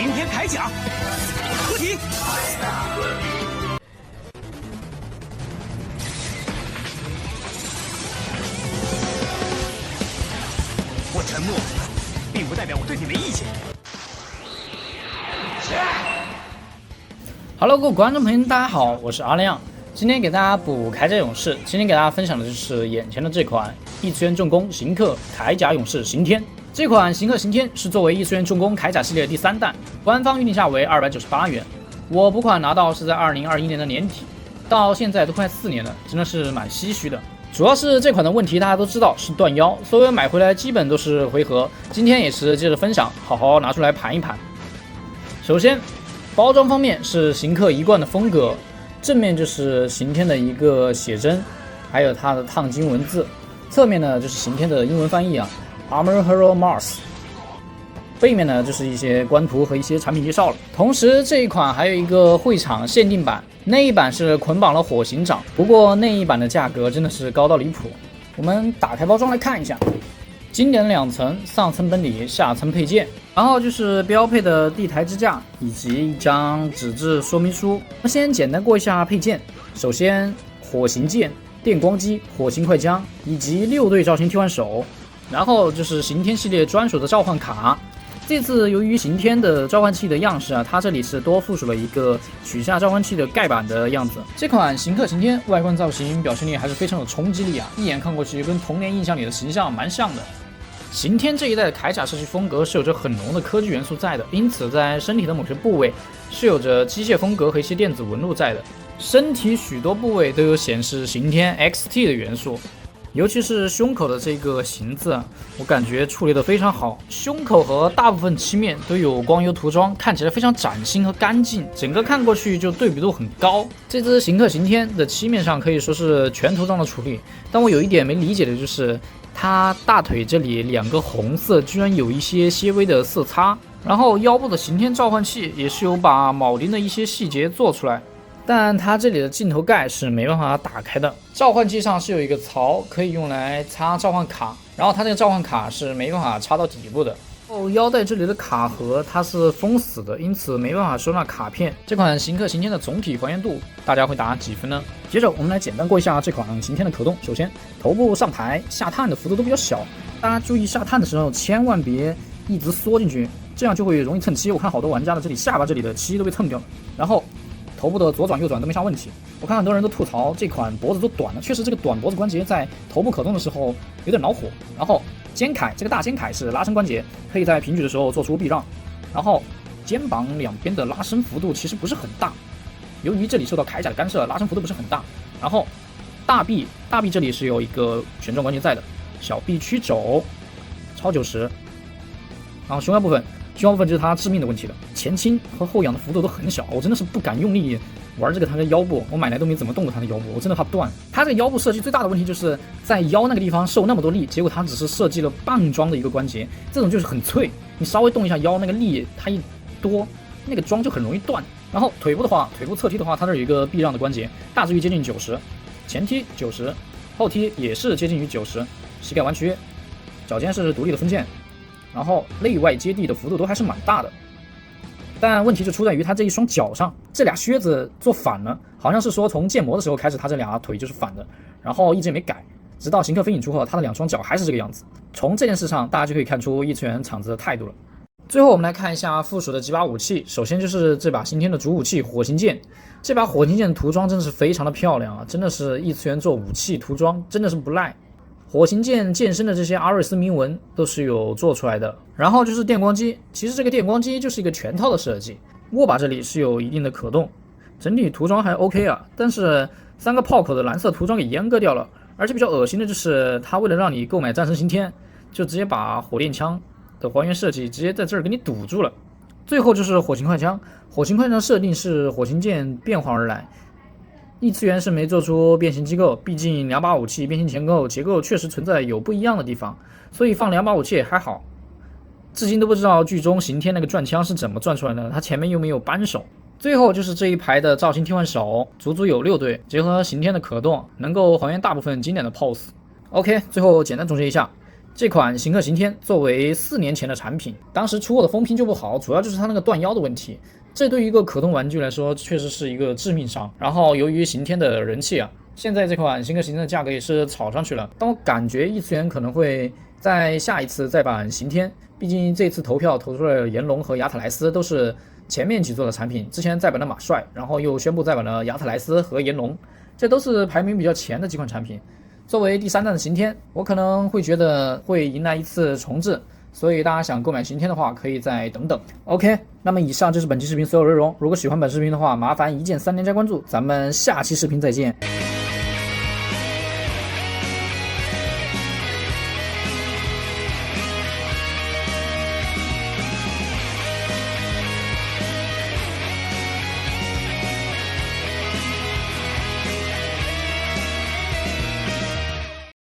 刑天铠甲合体。我沉默，并不代表我对你没意见。Hello， 各位观众朋友，大家好，我是阿亮。今天给大家补铠甲勇士，今天给大家分享的就是眼前的这款异次元重工刑克铠甲勇士刑天。这款刑克刑天是作为异次元重工铠甲系列第3弹，官方预定价为298元。我补款拿到是在2021年的年底，到现在都快4年了，真的是蛮唏嘘的。主要是这款的问题大家都知道是断腰，所以买回来基本都是回合。今天也是接着分享，好好拿出来盘一盘。首先，包装方面是刑克一贯的风格，正面就是刑天的一个写真，还有它的烫金文字，侧面呢就是刑天的英文翻译Armor Hero Mars， 背面呢就是一些官图和一些产品介绍了。同时这一款还有一个会场限定版，那一版是捆绑了火刑长，不过那一版的价格真的是高到离谱。我们打开包装来看一下，经典的2层，上层本体，下层配件，然后就是标配的地台支架以及一张纸质说明书。先简单过一下配件，首先火刑剑、电光机、火星快枪以及6对造型替换手，然后就是刑天系列专属的召唤卡。这次由于刑天的召唤器的样式它这里是多附属了一个取下召唤器的盖板的样子。这款刑克刑天外观造型表现力还是非常有冲击力一眼看过去跟童年印象里的形象蛮像的。刑天这一代的铠甲设计风格是有着很浓的科技元素在的，因此在身体的某些部位是有着机械风格和一些电子纹路在的。身体许多部位都有显示刑天 XT 的元素，尤其是胸口的这个刑字我感觉处理得非常好。胸口和大部分漆面都有光油涂装，看起来非常崭新和干净，整个看过去就对比度很高。这只刑克刑天的漆面上可以说是全涂装的处理，但我有一点没理解的就是它大腿这里2个红色居然有一些些微的色差，然后腰部的刑天召唤器也是有把铆钉的一些细节做出来，但它这里的镜头盖是没办法打开的。召唤器上是有一个槽可以用来插召唤卡，然后它这个召唤卡是没办法插到底部的。腰带这里的卡盒它是封死的，因此没办法收纳卡片。这款刑克刑天的总体还原度大家会打几分呢？接着我们来简单过一下这款刑天的可动。首先头部上抬下探的幅度都比较小，大家注意下探的时候千万别一直缩进去，这样就会容易蹭漆。我看好多玩家的这里下巴这里的漆都被蹭掉了。然后头部的左转右转都没啥问题。我看很多人都吐槽这款脖子都短了，确实这个短脖子关节在头部可动的时候有点恼火。然后肩铠，这个大肩铠是拉伸关节，可以在平举的时候做出避让。然后肩膀两边的拉伸幅度其实不是很大，由于这里受到铠甲的干涉，拉伸幅度不是很大。然后大臂这里是有一个旋转关节在的，小臂曲肘超90。然后胸腰部分就是它致命的问题了，前倾和后仰的幅度都很小，我真的是不敢用力玩这个它的腰部，我买来都没怎么动过它的腰部，我真的怕断。它这个腰部设计最大的问题就是在腰那个地方受那么多力，结果它只是设计了半装的一个关节，这种就是很脆，你稍微动一下腰，那个力它一多，那个装就很容易断。然后腿部的话，腿部侧踢的话，它这有一个避让的关节，大致于接近90，前踢90，后踢也是接近于90，膝盖弯曲，脚尖是独立的分件，然后内外接地的幅度都还是蛮大的。但问题就出在于它这一双脚上，这俩靴子做反了，好像是说从建模的时候开始，它这俩腿就是反的，然后一直也没改，直到刑克飞影出后，它的2双脚还是这个样子。从这件事上，大家就可以看出异次元厂子的态度了。最后我们来看一下附属的几把武器，首先就是这把刑天的主武器火刑剑。这把火刑剑的涂装真的是非常的漂亮真的是异次元做武器涂装真的是不赖。火刑剑剑身的这些阿瑞斯铭文都是有做出来的。然后就是电光机，其实这个电光机就是一个全套的设计，握把这里是有一定的可动，整体涂装还 OK 但是3个炮口的蓝色涂装给阉割掉了，而且比较恶心的就是它为了让你购买战神刑天，就直接把火链枪的还原设计直接在这儿给你堵住了。最后就是火星快枪，火星快枪设定是火星剑变换而来，异次元是没做出变形机构，毕竟2把武器变形前后结构确实存在有不一样的地方，所以放2把武器也还好。至今都不知道剧中刑天那个转枪是怎么转出来的，他前面又没有扳手。最后就是这一排的造型替换手，足足有6对，结合刑天的可动，能够还原大部分经典的 pose。OK， 最后简单总结一下，这款行客行天作为4年前的产品，当时出货的风评就不好，主要就是它那个断腰的问题。这对于一个可动玩具来说，确实是一个致命伤。然后由于行天的人气啊，现在这款行客行天的价格也是炒上去了。但我感觉异次元可能会在下一次再版行天，毕竟这次投票投出了炎龙和亚特莱斯，都是前面几座的产品。之前再版的马帅，然后又宣布再版的亚特莱斯和炎龙，这都是排名比较前的几款产品。作为第3弹的行天，我可能会觉得会迎来一次重置，所以大家想购买行天的话，可以再等等。OK， 那么以上就是本期视频所有内容。如果喜欢本视频的话，麻烦一键3连加关注，咱们下期视频再见。